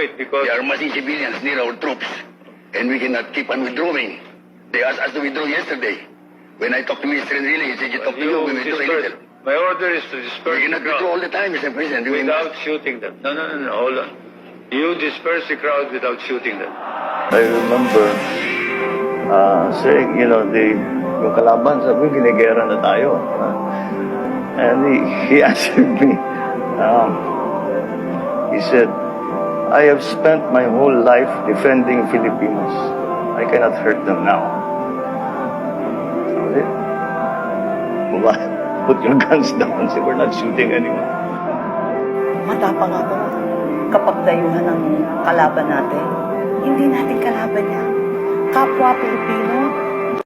evacuate because There are massing civilians near our troops, and we cannot keep on withdrawing. They asked us to withdraw yesterday. When I talked to Mr. Enrile, he said, you talk to you, we withdraw a disperse. little. My order is to disperse We the cannot withdraw all crowd the time, Mr. President. We without must. shooting them. No, hold on. You disperse the crowd without shooting them. I remember saying, yung kalaban, sabi, ginigera na tayo. And he answered me, he said, I have spent my whole life defending Filipinos. I cannot hurt them now. Sabi, put your guns down. Say, we're not shooting anyone. Matapang ako kapag dayuhan ng kalaban natin. Hindi natin kalaban yan. Kapwa Pilipino,